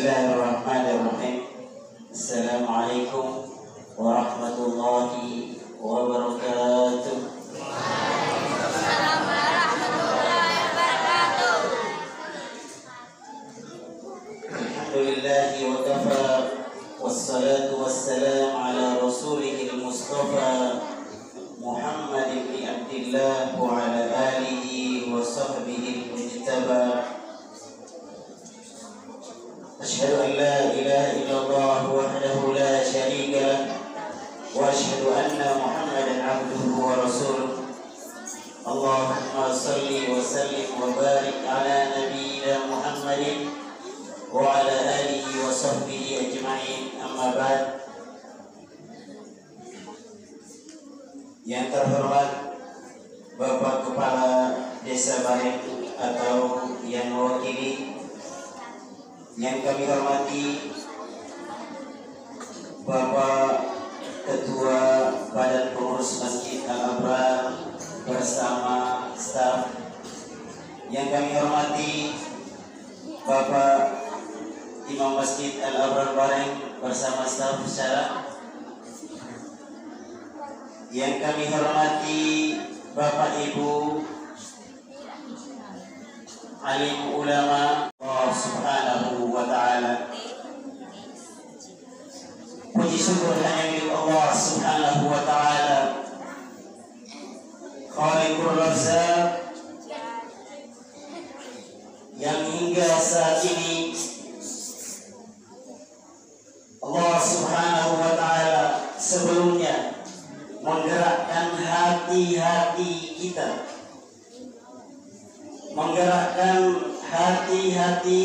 Bismillahirrahmanirrahim. Assalamualaikum warahmatullahi wabarakatuh. Alhamdulillahi wa kafa, wassalatu wassalamu ala rasulihil mustafa Muhammad ibn Abdillah wa ala alihi wa sahbihi al-mujtaba. Asyhadu an la ilaha illallah wahdahu la syarika lah wa asyhadu anna Muhammadan abduhu wa rasuluh. Allahumma salli wa sallim wa barik ala nabiyyina Muhammadin wa ala alihi wa sahbihi ajma'in. Amma ba'd. Yang terhormat Bapak Kepala Desa Bareng atau yang mewakili, yang kami hormati Bapak Ketua Badan Pengurus Masjid Al-Abrar bersama staf, yang kami hormati Bapak Imam Masjid Al-Abrar Bareng bersama staf secara, yang kami hormati Bapak Ibu alim ulama Allah Subhanahu wa ta'ala. Puji syukur hanya milik Allah Subhanahu wa ta'ala, Khaliqur Razzaq, yang hingga saat ini Allah Subhanahu wa ta'ala sebelumnya menggerakkan hati-hati kita, menggerakkan hati-hati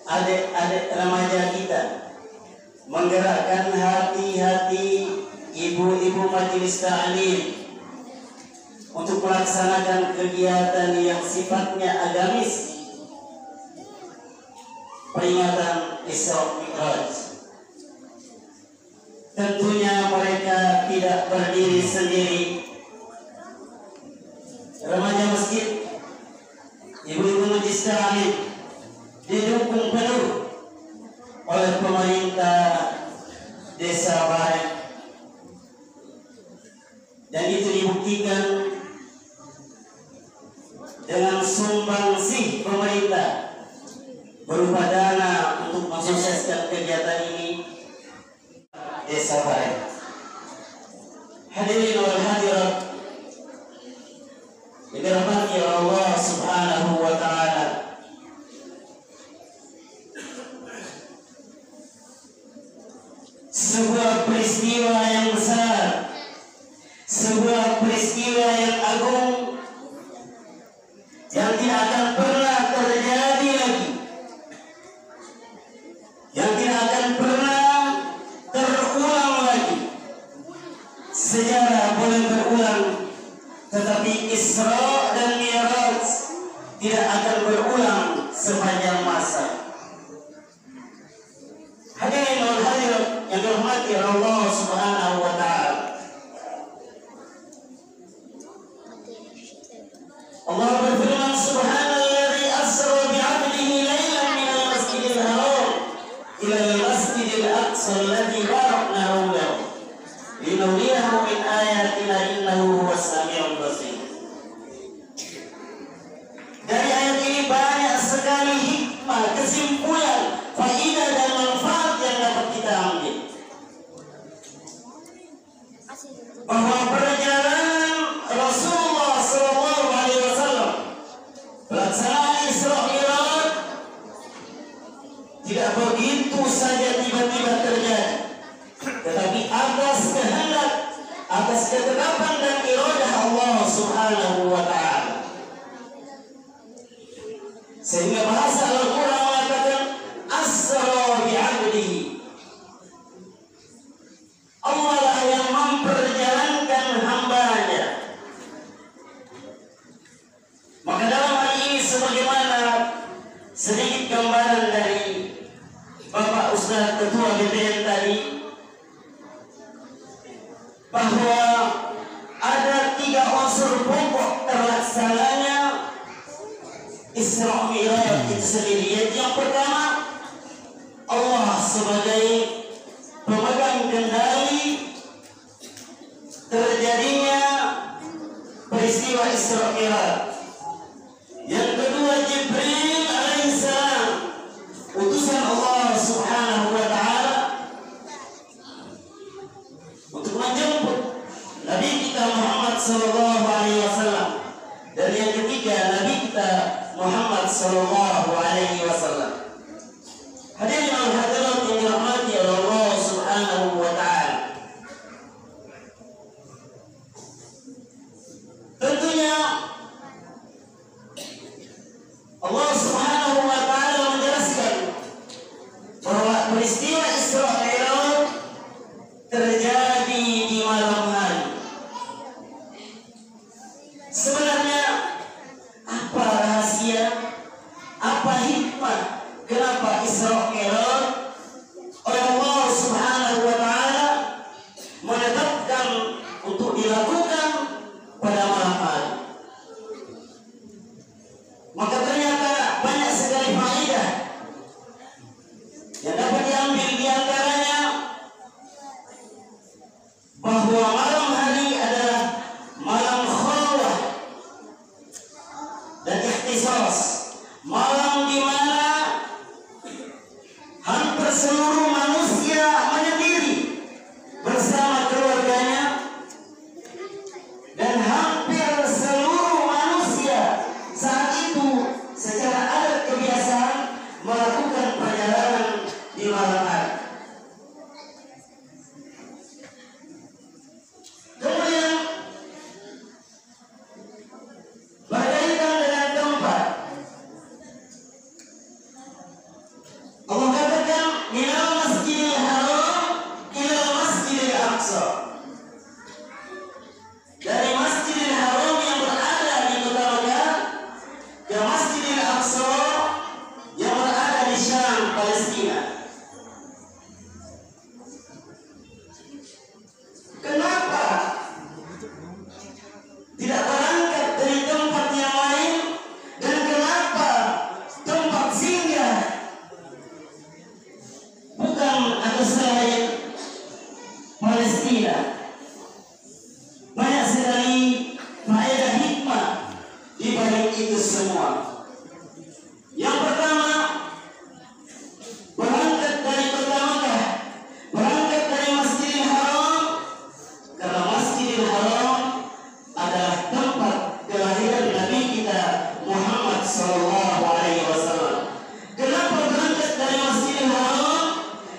adik-adik remaja kita, menggerakkan hati-hati ibu-ibu majelis ta'lim untuk melaksanakan kegiatan yang sifatnya agamis, peringatan Isra Mi'raj. Tentunya mereka tidak berdiri sendiri. Remaja masjid, ibu-ibu majelis ta'lim didukung penuh oleh pemerintah Desa Bareng, dan itu dibuktikan dengan sumbangsih pemerintah berupa dana untuk mensukseskan kegiatan ini Desa Bareng. Hadirin wal hadirat dirahmati Allah Subhanahu wa ta'ala. Sebuah peristiwa yang besar, sebuah peristiwa yang agung, yang tidak akan pernah terjadi lagi, yang tidak akan pernah terulang lagi. Sejarah boleh berulang, tetapi Isra dan Mi'raj tidak akan berulang sepanjang masa. Hadirin wal hadirat yang dirahmati Allah Subhanahu wa ta'ala. Allah berfirman, Subhanalladzi asra bi'abdihi lailan minal masjidil haram ilal masjidil aqsa alladzi barakna hawlahu linuriyahu min ayatina innahu huwas samiul basir. Dari ayat ini banyak sekali hikmah, kesimpulan, faidah dan manfaat yang dapat kita ambil, bahwa perjalanan Rasulullah SAW, pelaksanaan Isra Mi'raj tidak begitu saja tiba-tiba terjadi, tetapi atas kehendak, atas ketetapan dan iradah Allah Subhanahu wa ta'ala. Sehingga bahasa Al-Quran mengatakan asra bi'abdihi, Allah lah yang memperjalankan hambanya. Maka dalam hal ini, sebagaimana sedikit gambaran dari Bapak Ustaz Ketua BPN tadi, bahwa ada 3 unsur pokok terlaksananya Isra Mi'raj itu sendiri. Yang pertama, pemegang kendali terjadinya peristiwa Isra Mi'raj. Yang kedua, Jibril alaihissalam, utusan Allah Subhanahu wa taala untuk menjemput Nabi kita Muhammad sallallahu alaihi wasallam. Dan yang ketiga, Nabi kita Muhammad sallallahu alaihi wasallam. Hadirin dan hadirat yang dirahmati oleh Allah Subhanahu wa taala. Tentunya Allah Subhanahu wa taala menjelaskan bahwa peristiwa Isra Mi'raj terjadi di malam hari. Sebenarnya apa rahasia, apa hikmah kenapa Isra Mi'raj oleh Allah Subhanahu wa taala menetapkan untuk dilakukan pada malam hari? Maka ternyata banyak sekali faedah yang dapat diambil, di antaranya bahwa malam hari adalah malam khalwah dan ikhtisas, malam di mana hampir seluruh manusia menyendiri bersama keluarganya, dan hampir seluruh manusia saat itu secara adat kebiasaan melakukan perjalanan di malam hari. Kemudian berkaitan dengan tempat, Allah katakan minal masjidil haram ilal masjidil aqsa. Dari Masjidil Haram yang berada di kota Mekah ke Masjidil Aqsa yang berada di Syam, Palestina. Kenapa tidak berangkat dari tempat yang lain, dan kenapa tempat singgah bukan atau selain Palestina? Banyak sekali faedah hikmah di balik itu semua. Yang pertama, berangkat dari kota Mekah, berangkat dari Masjidil Haram, karena Masjidil Haram adalah tempat kelahiran Nabi kita Muhammad sallallahu alaihi wasallam. Kenapa berangkat dari Masjidil Haram?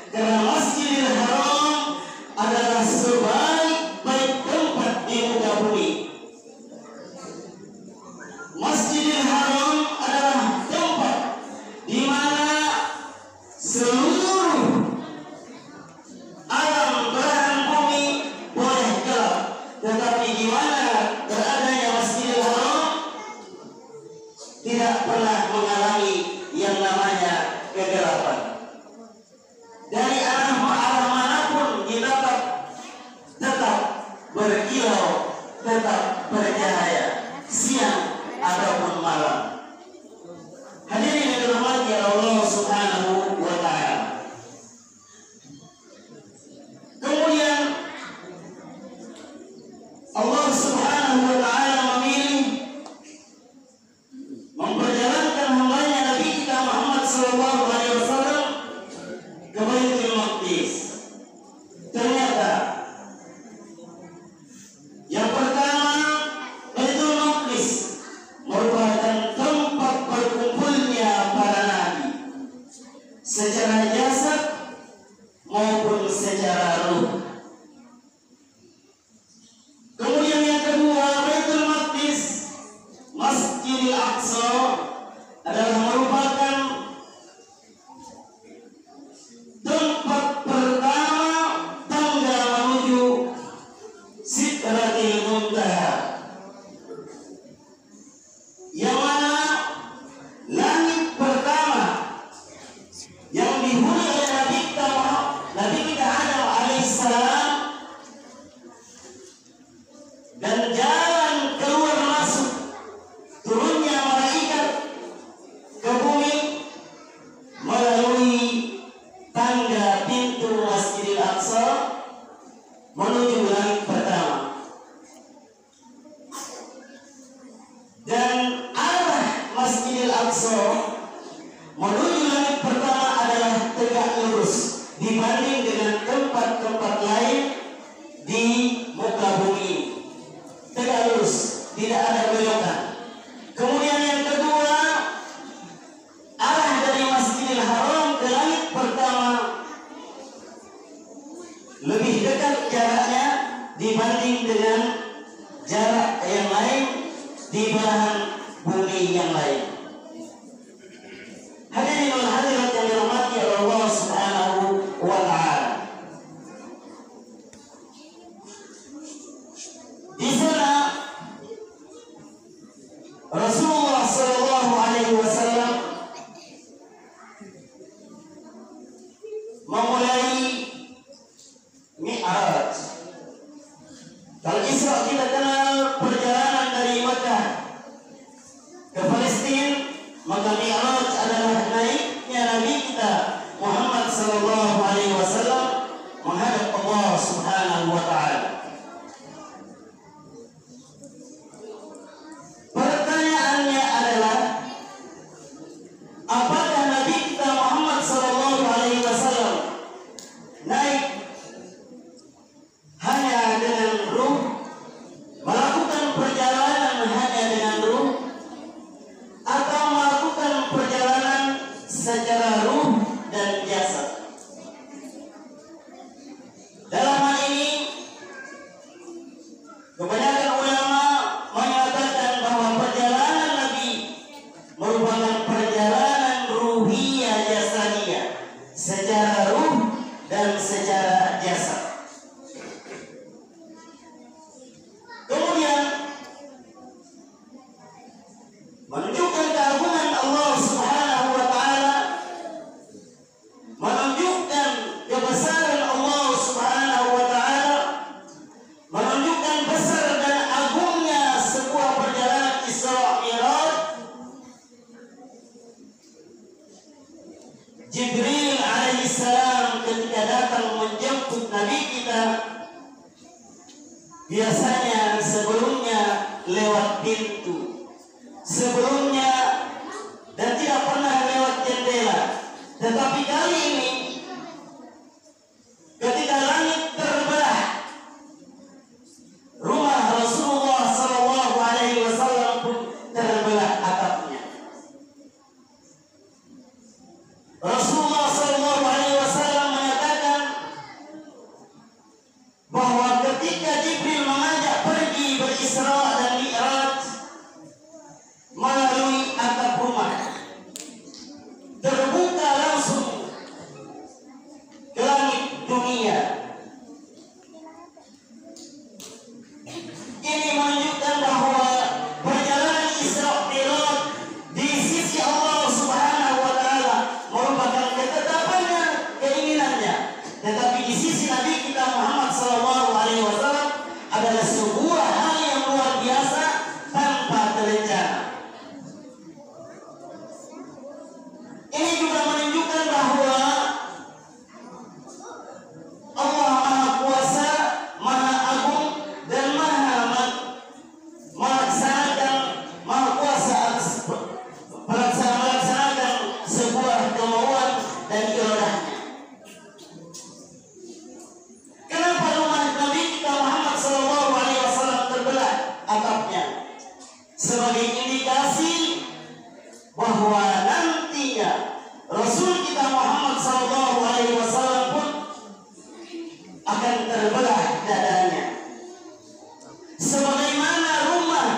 Karena Masjidil Haram adalah sebaik-baik tempat di muka bumi. Masjidil Haram adalah tempat di mana seluruh alam belahan bumi boleh gelap, tetapi di mana beradanya Masjidil Haram tidak pernah mengalami yang namanya kegelapan. Dari arah manapun kita tetap berkilau, tetap bercahaya, siang ataupun malam. Hadirin yang dirahmati Allah Subhanahu wa taala. Kemudian Allah Subhanahu wa taala memilih memperjalankan hambanya Nabi kita Muhammad sallallahu alaihi wasallam ke Baitul Maqdis. Ternyata yang pertama, Baitul Maqdis merupakan tempat berkumpulnya para nabi secara jasad maupun secara ruh. Kemudian yang kedua, Baitul Maqdis, Masjidil Aqsa adalah merupakan tempat pertama tangga menuju Sidratil Muntaha, yang mana langit pertama yang dihuni lebih dekat jaraknya dibanding dengan jarak yang lain di belahan bumi yang lain. Hadirin wal hadirat yang dirahmati oleh Allah Subhanahu wa taala. Di sana Rasulullah sallallahu alaihi wasallam memulai Mi'raj. Kalau Isra kita kenal perjalanan dari Makkah ke Palestina, maka Mi'raj adalah naiknya Nabi kita Muhammad sallallahu alaihi wasallam menghadap Allah Subhanahu wa taala. Pertanyaannya adalah, apakah Nabi kita Muhammad sallallahu alaihi wasallam naik hanya dengan ruh, melakukan perjalanan hanya dengan ruh, atau melakukan perjalanan secara ruh dan jasad? Dalam hal ini kebanyakan ulama menyatakan bahwa perjalanan Nabi merupakan perjalanan ruhiyah jasadiyah, secara ruh dan secara jasad. Kemudian menunjukkan keagungan Allah Subhanahu wa taala, menunjukkan kebesaran Allah Subhanahu wa taala, menunjukkan besar dan agungnya sebuah perjalanan Isra Mi'raj. Jibril alaihissalam ketika datang menjemput Nabi kita, biasanya sebelumnya lewat pintu, sebelumnya dan tidak pernah lewat jendela. Tetapi kali ini ketika langit terbelah, rumah Rasulullah sallallahu alaihi wasallam pun terbelah atapnya. Rasulullah sallallahu alaihi wasallam menyatakan bahwa ketika Jibril mengajak pergi berisra dan Mi'raj melalui atap rumah, terbuka langsung ke langit dunia. Ini menunjukkan bahwa perjalanan Isra Mi'raj di sisi Allah Subhanahu wa taala merupakan ketetapannya, keinginannya, tetapi di sisi Nabi kita Muhammad sallallahu alaihi wasallam adalah sebuah hal yang luar biasa tanpa terencana. Ini juga menunjukkan bahwa Allah Maha Kuasa, Maha Agung, dan Maha Kuasa atas melaksanakan sebuah kemauan dan iradahnya. Kenapa rumah Nabi kita Muhammad sallallahu alaihi wasallam terbelah atapnya? Sebagai indikasi bahwa nantinya Rasul kita Muhammad sallallahu alaihi wasallam pun akan terbelah dadanya. Sebagaimana rumah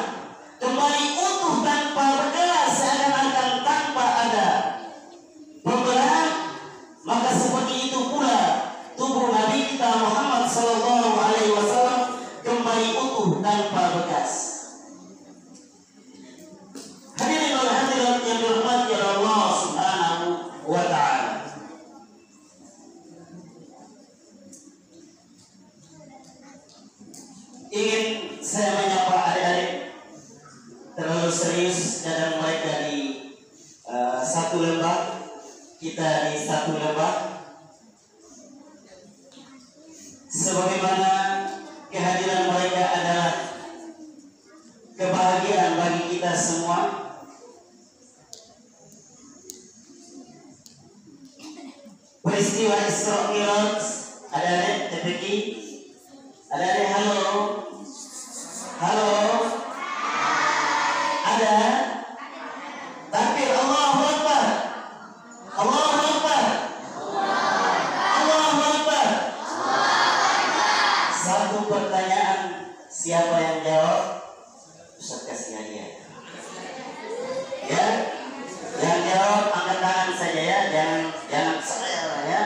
kembali utuh tanpa bekas, seakan-akan tanpa ada pembelahan, maka seperti itu pula tubuh Nabi kita Muhammad sallallahu alaihi wasallam kembali utuh tanpa bekas. Hadirin wal hadirat yang dirahmati Allah Subhanahu wa taala. Ingin saya menyapa adik-adik terlalu serius dalam mereka di satu lembah, kita di satu lembah, sebagaimana kehadiran mereka adalah kebahagiaan bagi kita semua. Peristiwa Isra Mi'raj, adik-adik TPQ, adik-adik halo, halo, ada, takbir, Allahu Akbar, Allahu Akbar, Allahu Akbar. Siapa yang jawab? Ustaz kasih hadiah. Ya, yang jawab angkat tangan saja ya, jangan saya ya.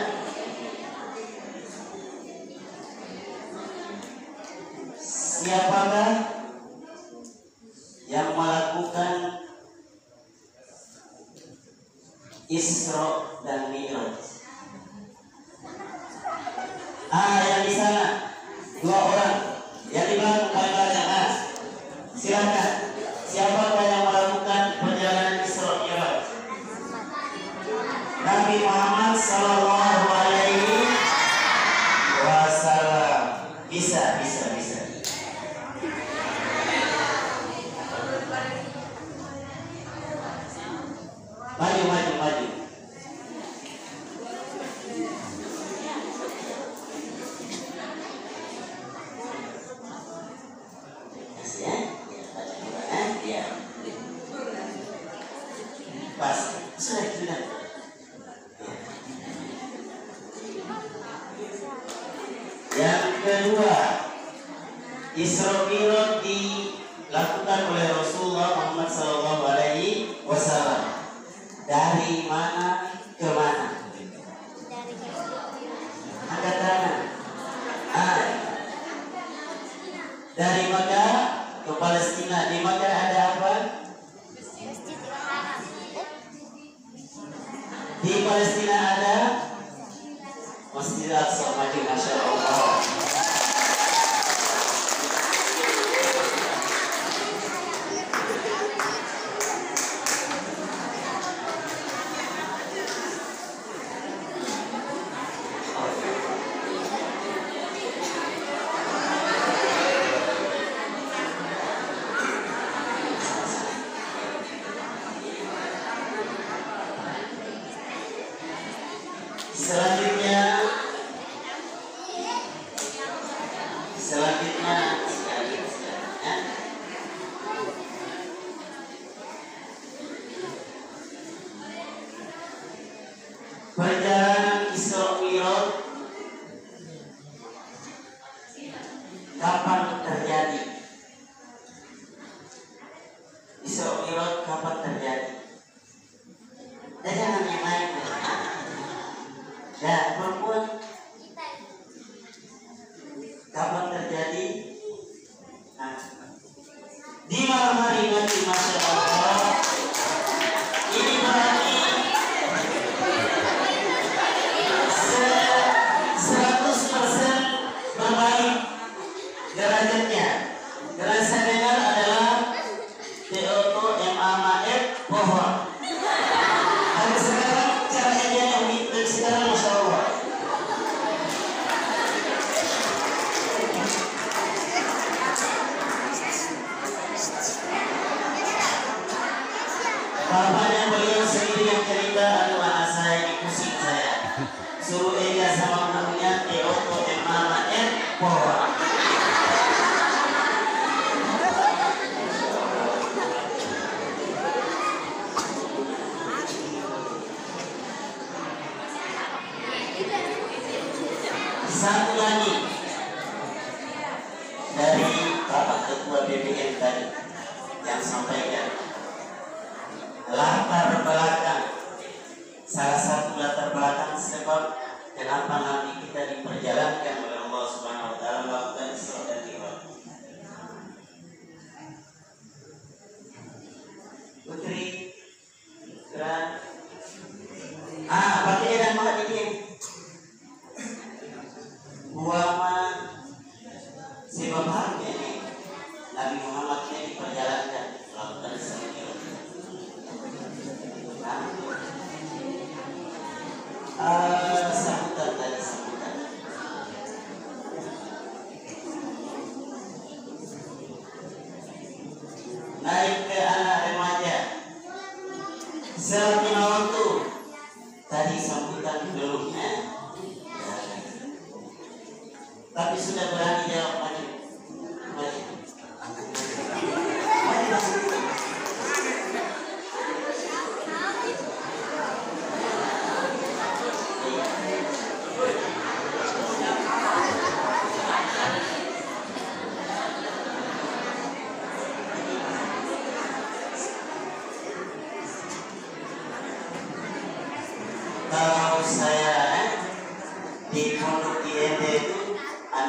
Siapakah yang melakukan Isra dan Mi'raj? Yang di sana 2 orang, yang di belakang banyak. Silakan. Siapakah yang melakukan perjalanan Isra Mi'raj? Nabi Muhammad sallallahu alaihi wasallam. Bisa. Maju. Pas, sudah. Yang kedua, Isra Mi'raj dilakukan oleh Rasulullah Muhammad sallallahu alaihi wasallam. Dari mana ke mana? Angkat tangan. Dari Makkah ke Palestina. Di Makkah ada apa? Di Palestina ada Masjid Al-Aqsa. Masya Allah. Selanjutnya perjalanan Isra Mi'raj kapan terjadi? Isra Mi'raj kapan terjadi? Jangan yang lain. Dan perempuan kapan terjadi? Di malam hari nanti, Masya Allah. Ini berarti 100% berbalik derajatnya. Karena saya dengar adalah Teoto MAMAF pohon. Tapi sekarang caranya dia yang sekarang, Masya Allah. Bapaknya beliau sendiri yang cerita, adalah saya ini pusing saya. Suruh Ega sama gurunya Teoto MAMAF pohon. Satu lagi dari Bapak Ketua BPN tadi yang sampaikan latar belakang, salah satu latar belakang sebab kenapa nanti kita diperjalankan oleh Allah Subhanahu wa taala melakukan Isra dan Mi'raj. Putri Kran pakai dan makan ini Buama sebab hari ini Nabi Muhammad ini diperjalankan melakukan Isra dan Mi'raj. Sambutan. Naik ke anak remaja. Selama waktu tadi sambutan belum tapi sudah berani jawab maju.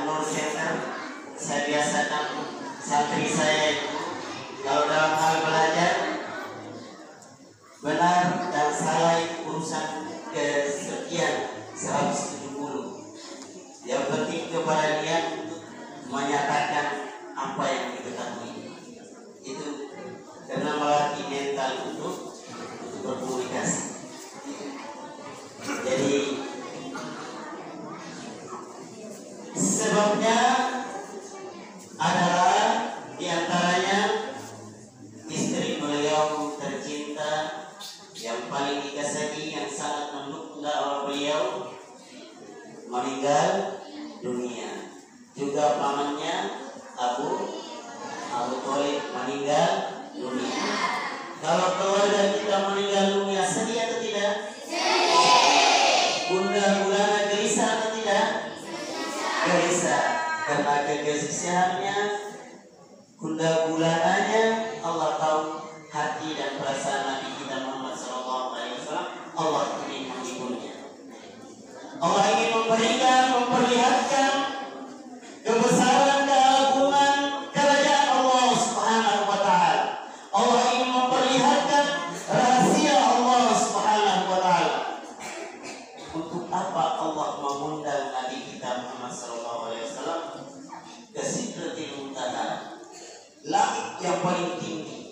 Nur Center. Saya biasakan santri saya itu kalau dalam hal belajar benar dan salah itu urusan kesekian 170. Yang penting kepada dia untuk menyatakan apa yang diketahui. Itu karena melatih mental untuk berkomunikasi. Jadi sebabnya adalah diantaranya istri beliau tercinta yang paling dikasihi, yang sangat mendukung dakwah beliau, meninggal dunia. Juga pamannya Abu Thalib meninggal dunia. Kalau keluarga kita meninggal dunia, sedih atau tidak? Gundah gulana gelisah atau tidak? Gelisah. Karena kegelisahannya, gundah gulananya, Allah tahu hati dan perasaan Nabi kita Muhammad SAW. Allah ingin menghiburnya. Allah ingin memperlihatkan kebesaran keagungan kerajaan Allah Subhanahu wa taala. Allah ingin memperlihatkan rahasia Allah Subhanahu wa taala. Untuk apa Allah mengundang Nabi kita Muhammad SAW ke Sidratil Muntaha, langit yang paling tinggi,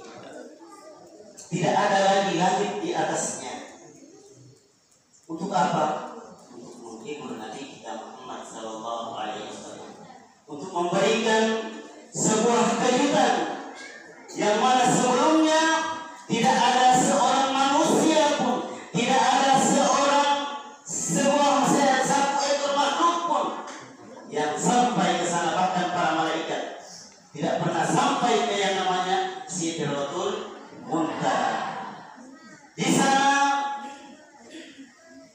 tidak ada lagi langit di atasnya. Untuk apa? Untuk menghibur Nabi kita Muhammad SAW, untuk memberikan sebuah kejutan yang mana sebelumnya tidak ada seorang manusia pun, tidak ada satu ekor makhluk pun yang sampai ke sana, bahkan para malaikat tidak pernah sampai ke yang namanya Sidratul Muntaha. Di sana,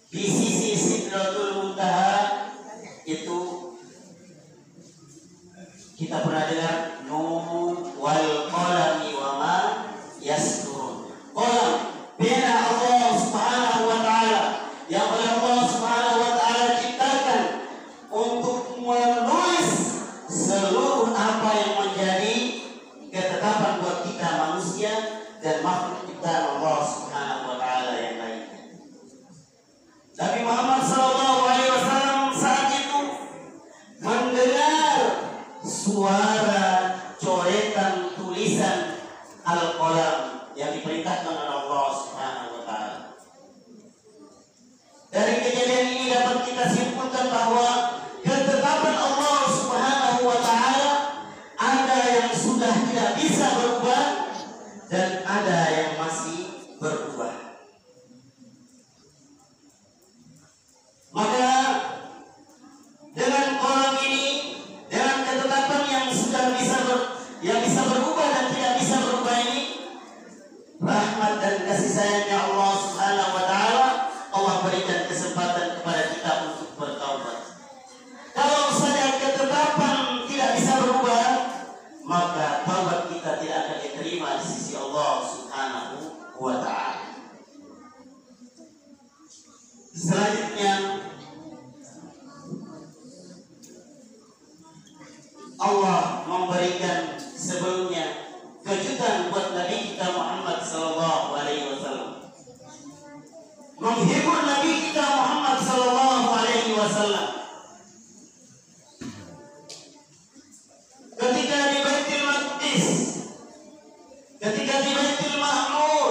di sisi Sidratul Muntaha itu kita pernah dengar Nun wal qalami wa ma yasturun. Qalam pena Allah Subhanahu wa taala yang oleh Allah Subhanahu wa taala ciptakan untuk menulis seluruh apa yang menjadi ketetapan buat kita manusia dan makhluk ciptaan Allah Subhanahu wa taala yang lainnya. Nabi Muhammad SAW saat itu mendengar suara coretan tulisan Al-Qalam yang diperintahkan oleh Allah Subhanahu wa taala. Dari kejadian ini dapat kita simpulkan bahwa ketetapan Allah Subhanahu wa taala ada yang sudah tidak bisa berubah dan ada yang masih berubah. Maka dengan kolam ini, dengan ketetapan yang sudah bisa berubah dan tidak bisa berubah ini, rahmat dan kasih sayangnya Allah Subhanahu wa taala, Allah berikan kesempatan kepada kita untuk bertaubat. Kalau saja ketetapan tidak bisa berubah, maka taubat kita tidak akan diterima di sisi Allah Subhanahu wa taala. Selanjutnya, Allah memberikan sebelumnya kejutan buat Nabi kita Muhammad SAW, menghibur Nabi kita Muhammad SAW. Ketika di Baitul Maqdis, ketika di Baitul Ma'mur,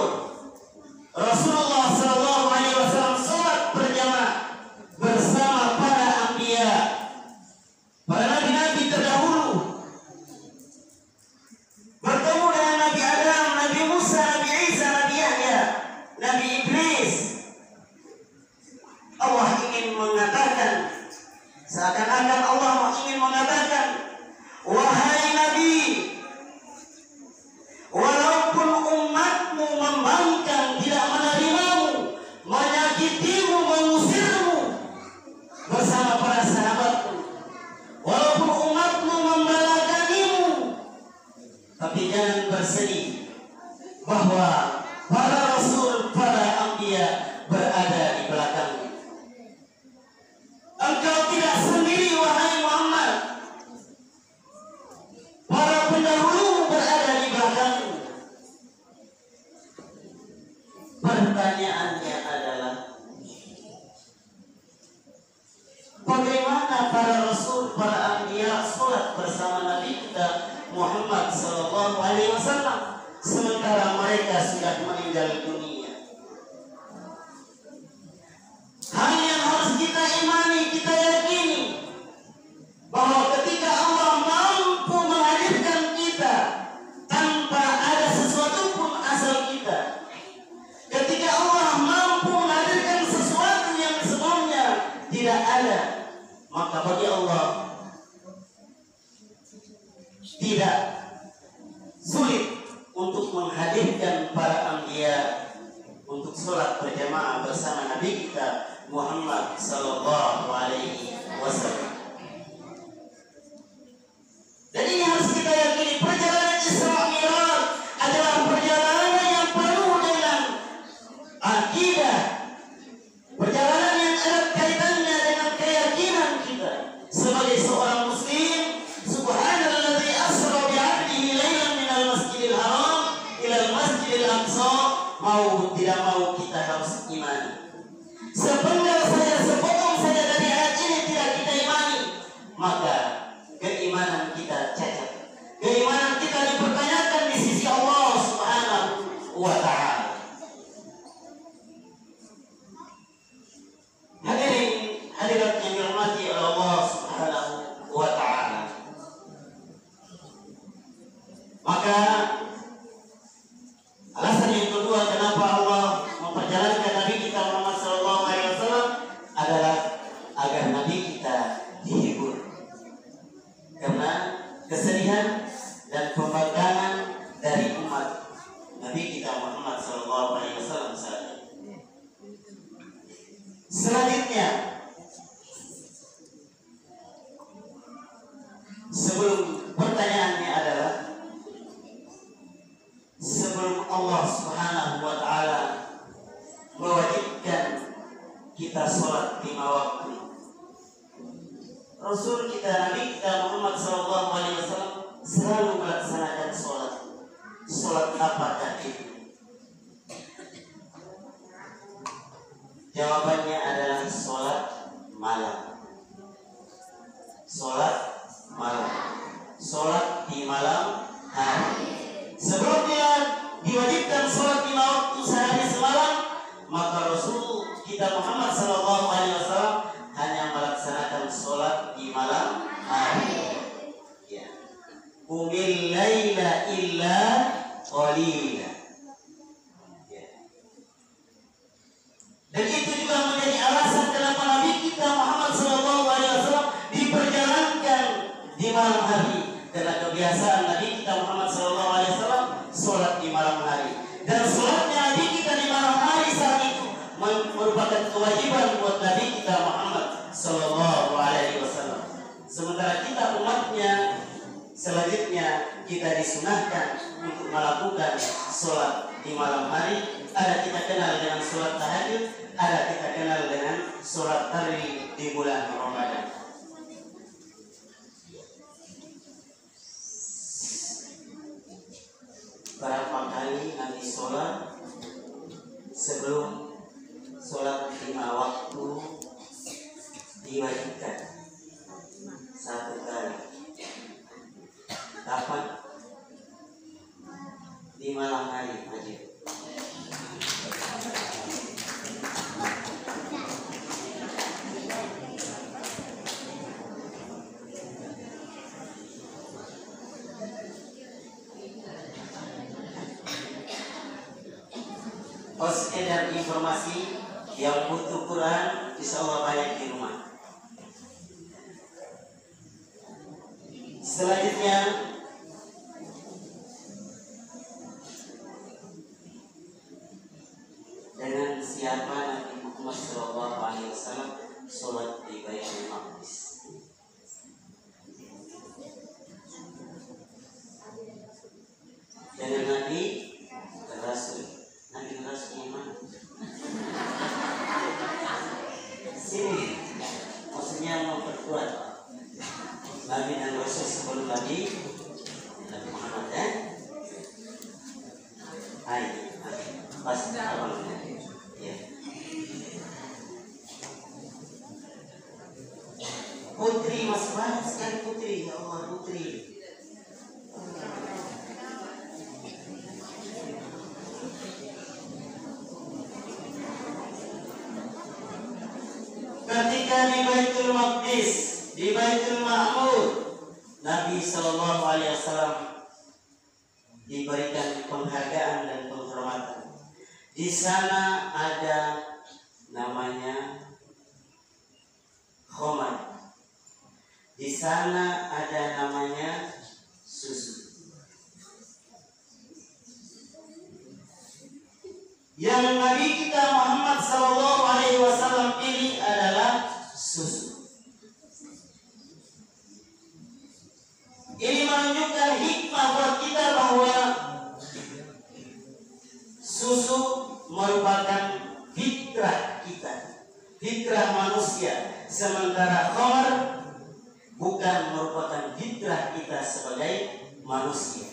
Rasulullah SAW sholat berjamaah bersama para anbiya, para nabi-nabi terdahulu, bertemu dengan Nabi Adam, Nabi Musa, Nabi Isa, Nabi Yahya, Nabi Idris. Allah ingin mengatakan, seakan-akan Allah ingin mengatakan, wahai Nabi, walaupun umatmu membangkang, tidak menerimamu, menyakitimu, mengusirmu bersama para sahabatmu, walaupun umatmu membelakangimu, tapi jangan bersedih bahwa para rasul, para anbiya berada di belakangmu. Engkau tidak sendiri wahai Muhammad, bersama Nabi kita Muhammad sallallahu alaihi wasallam sementara mereka sudah meninggal dunia. Hal yang harus kita imani, kita yakini bahwa ketika Allah mampu menghadirkan kita tanpa ada sesuatu pun asal kita, ketika Allah mampu menghadirkan sesuatu yang sebelumnya tidak ada, maka bagi Allah tidak sulit untuk menghadirkan para anbiya untuk sholat berjamaah bersama Nabi kita Muhammad sallallahu alaihi wasallam. Dan ini harus kita yakini, perjalanan Isra Mi'raj adalah perjalanan yang penuh dengan akidah, perjalanan yang erat kaitannya dengan keyakinan kita sebagai seorang muslim. Subhanalladzi asra bi'abdihi lailan minal masjidil haram ilal masjidil aqsa. Mau tidak mau kita harus imani. Sepenggal saja, sepotong saja dari ayat ini tidak kita imani, maka keimanan kita cacat. Keimanan kita dipertanyakan di sisi Allah Subhanahu wa ta'ala. Hadirat yang dirahmati oleh Allah Subhanahu wa ta'ala. Maka alasan yang kedua kenapa Allah memperjalankan Nabi kita Muhammad sallallahu alaihi wasallam adalah agar Nabi kita dihibur. Karena kesedihan dan pembangkangan dari umat Nabi kita Muhammad sallallahu alaihi wasallam saat ini. Selanjutnya, sebelum pertanyaannya adalah, sebelum Allah Subhanahu wa ta'ala mewajibkan kita sholat 5 waktu, Rasul kita Nabi kita Muhammad sallallahu alaihi wasallam selalu melaksanakan sholat. Sholat apakah itu? Jawabannya adalah sholat malam. Sholat malam, sholat di malam hari. Sebelumnya diwajibkan sholat 5 waktu sehari semalam, maka Rasul kita Muhammad sallallahu alaihi wasallam hanya melaksanakan sholat di malam hari. Ya. Qumil laila illa qalila. Ya. Dan itu juga menjadi alasan kenapa Nabi kita Muhammad sallallahu alaihi wasallam diperjalankan di malam hari, karena kebiasaan Nabi kita Muhammad sallallahu alaihi wasallam sholat di malam hari. Dan sholatnya Nabi kita di malam hari saat itu merupakan kewajiban buat Nabi kita Muhammad sallallahu alaihi wasallam. Sementara kita umatnya selanjutnya kita disunahkan untuk melakukan sholat di malam hari. Ada kita kenal dengan sholat tahajud, ada kita kenal dengan sholat tarawih di bulan Ramadan. Berapa kali Nabi sholat sebelum sholat 5 waktu diwajibkan? 1 kali. Kapan? Di malam hari wajib. Sekedar informasi, yang butuh Quran insyaallah banyak di rumah. Selanjutnya, dengan siapa Nabi Muhammad SAW sholat di Baitul Maqdis? Dengan Nabi Rasul. Nabi Rasul iman. Sini, maksudnya memperkuat Nabi dan Rasul sebelum Nabi Muhammad ya. Hai, pas awalnya. Ya. Putri masih banyak sekali putri, ya Allah putri. Ketika di Baitul Maqdis, di Baitul Ma'mur, Nabi Sallallahu Alaihi Wasallam diberikan penghargaan dan penghormatan. Di sana ada namanya khamar. Di sana ada namanya susu. Yang Nabi kita Muhammad Sallallahu Alaihi Wasallam pilih adalah susu. Ini menunjukkan hikmah buat kita bahwa susu merupakan fitrah kita, fitrah manusia, sementara khamar bukan merupakan fitrah kita sebagai manusia.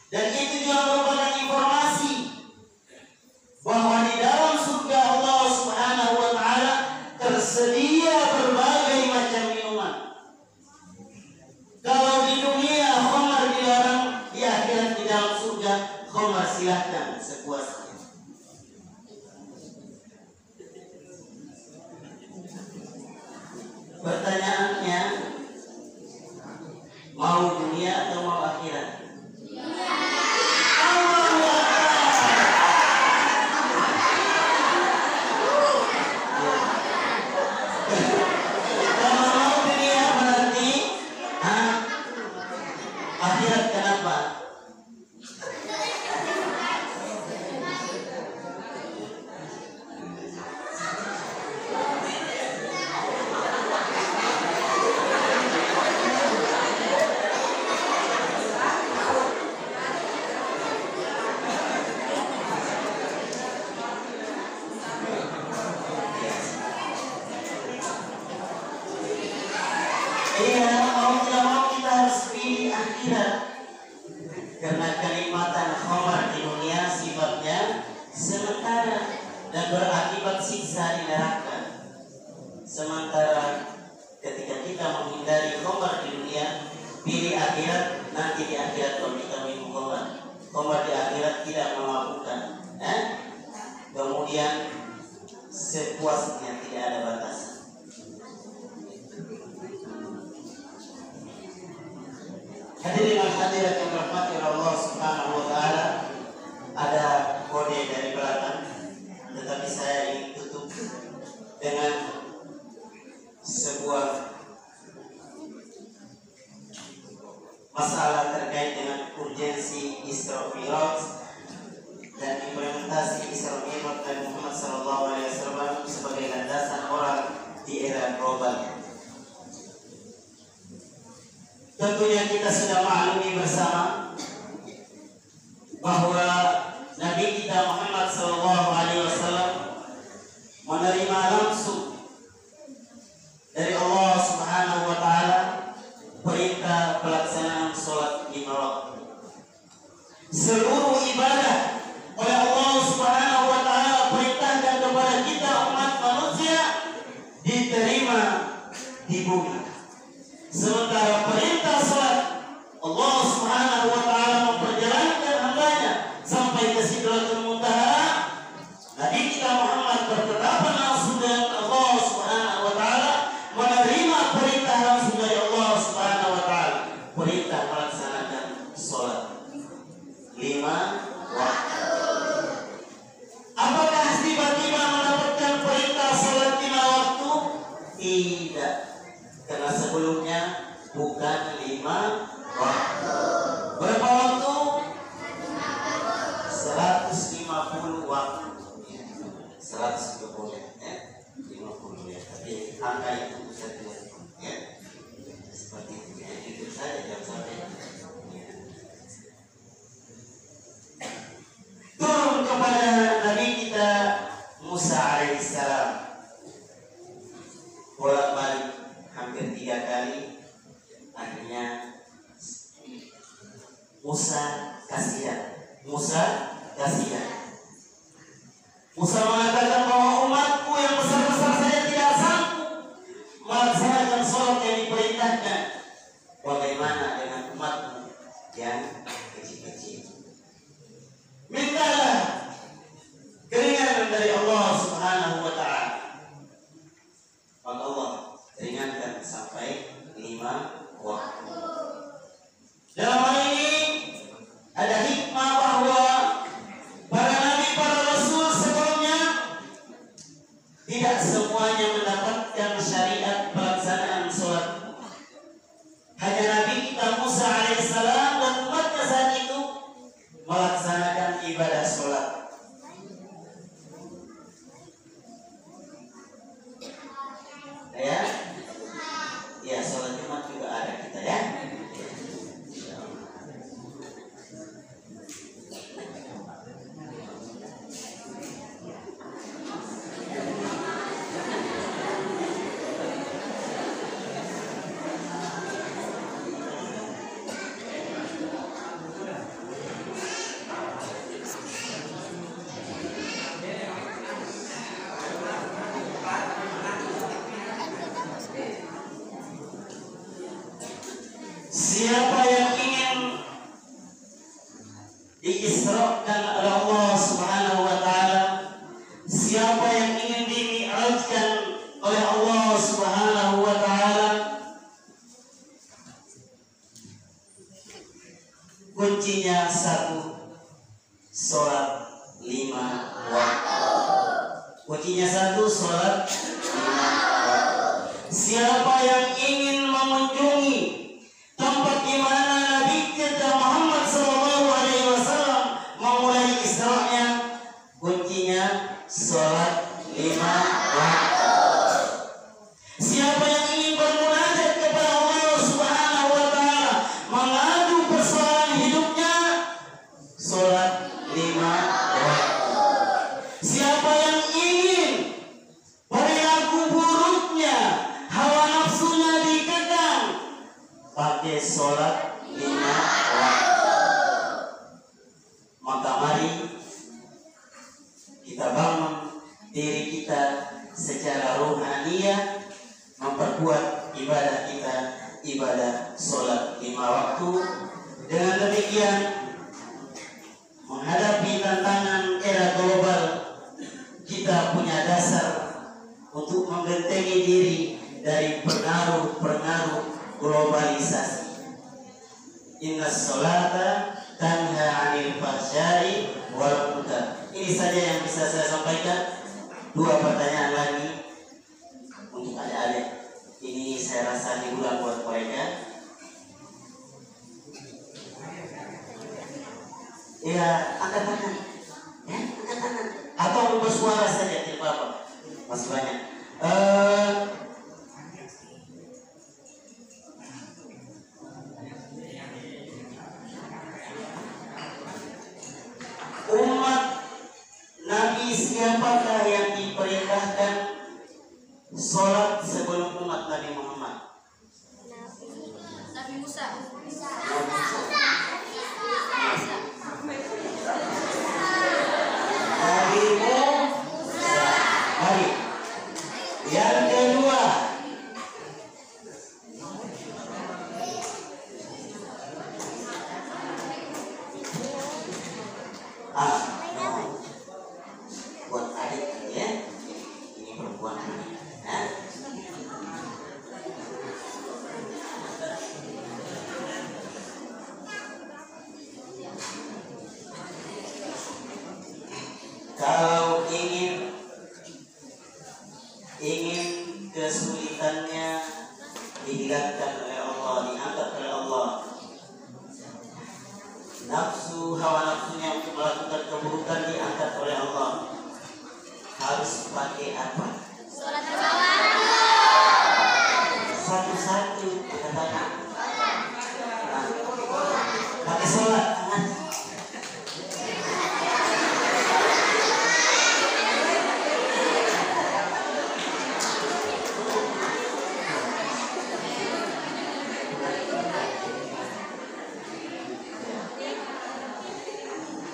Dan itu juga merupakan informasi bahwa di dalam surga Allah Subhanahu wa taala tersedia berbagai macam minuman. Kalau di dunia khamar dilarang, di akhirat di dalam surga khamar silahkan sepuasnya. Pertanyaannya, mau dunia atau mau akhirat? Karena kenikmatan khamar di dunia sifatnya sementara dan berakibat siksa di neraka. Sementara ketika kita menghindari khamar di dunia, pilih akhirat, nanti di akhirat kalau kita minum khamar, khamar di akhirat tidak memabukkan, kemudian sepuasnya, tidak ada batasan. Hadirin hadirat yang dirahmati Allah Subhanahu wa taala, ada kode dari belakang, tetapi saya ingin tutup dengan sebuah masalah terkait dengan urgensi Isra Mi'raj dan implementasi Isra Mi'raj Nabi Muhammad SAW sebagai landasan orang di era global. Tentunya kita sudah maklumi bersama bahwa Nabi kita Muhammad SAW menerima langsung dari Allah Subhanahu wa taala perintah pelaksanaan sholat Mi'raj. Seluruh ibadah oleh Allah Subhanahu wa taala perintahkan kepada kita umat manusia diterima di bumi. Sementara perintah salat Allah Subhanahu wa taala memperjalankan hambanya sampai ke Sidratul Muntaha. Nabi kita Muhammad bertetapan langsung dengan Allah Subhanahu wa taala, menerima perintah langsung dari Allah Subhanahu wa taala, perintah melaksanakan salat 5 waktu. Apakah tiba-tiba mendapatkan perintah salat 5 waktu? Tidak. Karena sebelumnya bukan 5 waktu. Berapa waktu? 150 waktu. 150 ya. 50 ya. Tapi angka itu bisa dilakukan ya. Seperti itu ya. Itu saja jangan sampai. Turun kepada Nabi kita Musa alaihissalam. Bolak-balik hampir 3 kali. Akhirnya Musa kasihan. Musa mengatakan bahwa umatku yang besar-besar saja tidak Tidak semuanya mendapatkan syariat pelaksanaan sholat. Hanya Nabi kita Musa alaihissalam dan umatnya saat itu melaksanakan ibadah sholat. Ya, ya sholat Jumat juga ada kita ya. Siapa yang ingin diisrakan oleh Allah Subhanahu wa taala, siapa yang ingin dimi'rajkan oleh Allah Subhanahu wa taala, kuncinya satu, sholat 5 waktu. Kuncinya satu, sholat 5 waktu. Siapa yang ingin mengunjungi tempat di mana Nabi kita Muhammad SAW memulai Isra'nya, kuncinya sholat 5 waktu. Siapa yang ingin bermunajat kepada Allah Subhanahu wa taala, mengadu persoalan hidupnya, sholat 5 waktu. Siapa yang ingin perilaku buruknya, hawa nafsunya dikekang, pakai sholat 5 waktu. Maka mari kita bangun diri kita secara rohaniah, memperkuat ibadah kita, ibadah sholat 5 waktu. Dengan demikian, menghadapi tantangan era global, kita punya dasar untuk membentengi diri dari pengaruh-pengaruh globalisasi. Inna sholata tanha 'anil fahsya'i wal munkar. Ini saja yang bisa saya sampaikan. 2 pertanyaan lagi untuk adik-adik. Ini saya rasa hiburan buat mereka. Ya, angkat tangan. Ya, angkat tangan. Atau bersuara saja, tidak apa-apa. Masih banyak. Umat Nabi siapakah yang diperintahkan sholat sebelum umat Nabi Muhammad? Nabi Musa. Nabi Musa. Baik. Yang kedua, buat adik ya. Ini perempuan. Kalau ingin kesulitannya dihilangkan oleh Allah, diangkat oleh Allah, nafsu, hawa nafsunya untuk melakukan keburukan diangkat oleh Allah, harus pakai apa? Sholat 5 waktu. Satu-satu katakan. Nah, pakai sholat.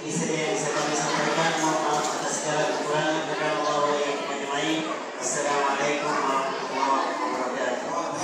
Ini saja yang bisa kami sampaikan. Mohon maaf atas segala kekurangan. Assalamualaikum warahmatullahi wabarakatuh.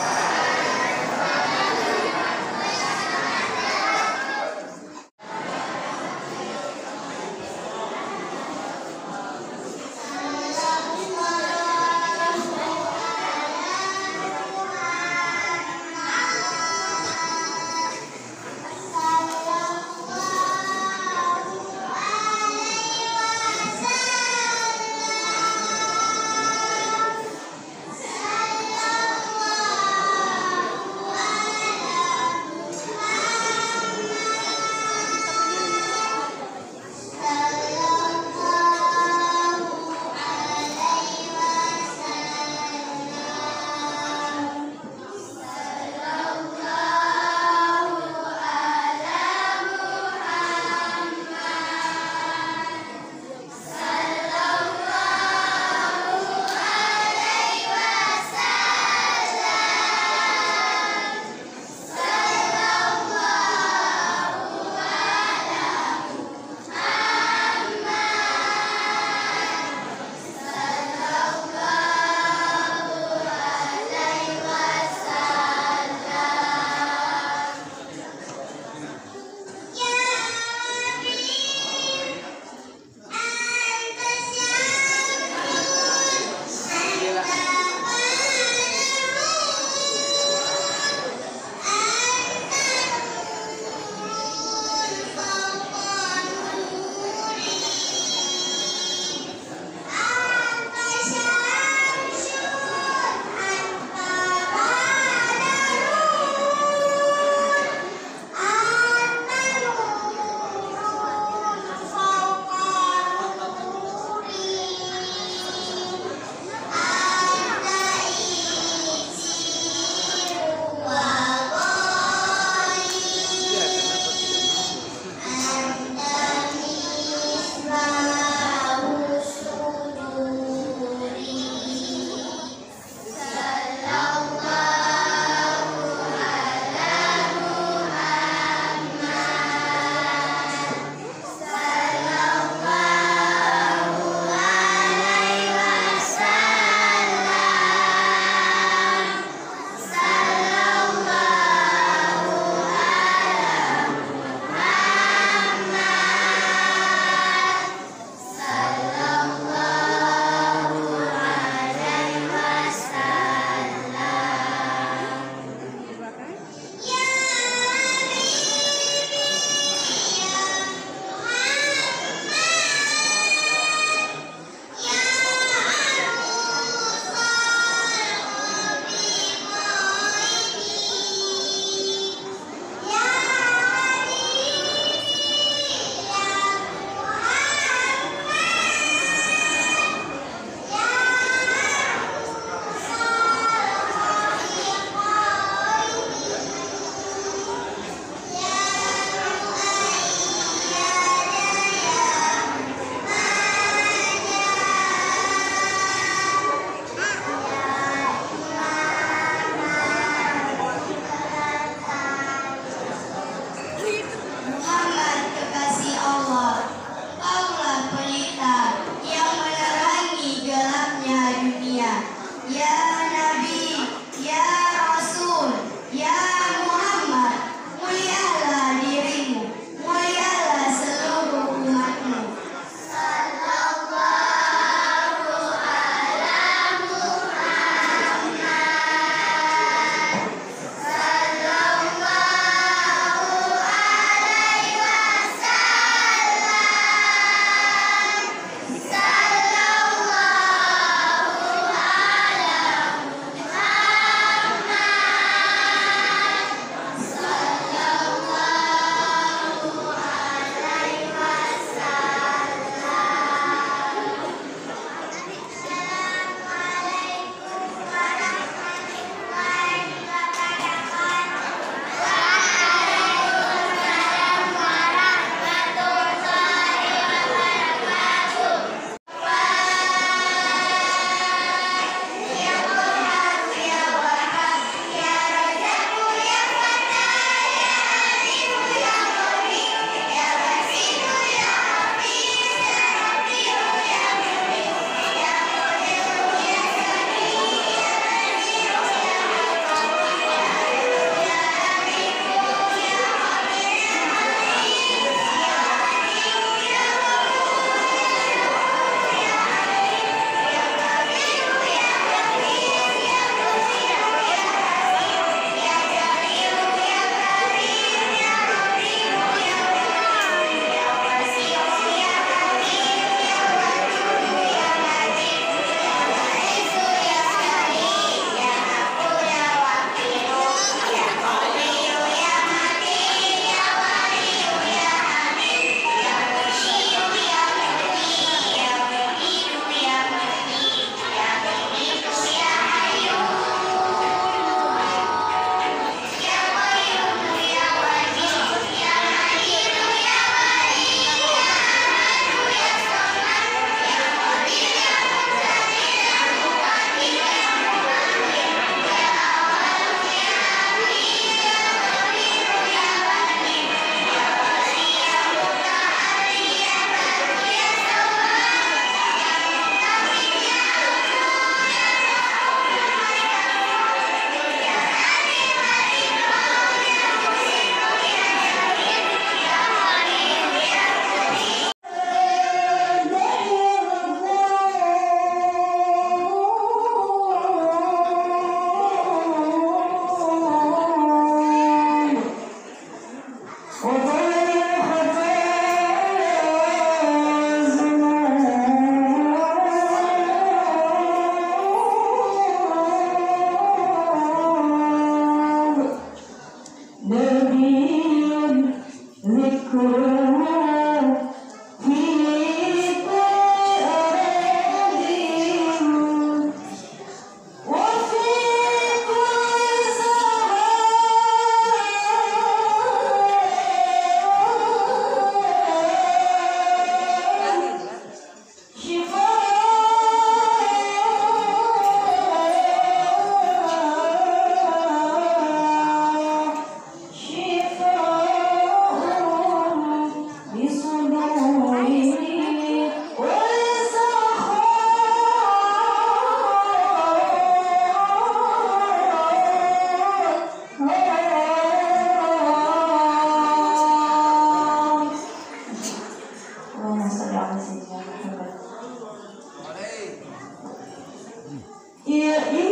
Iya,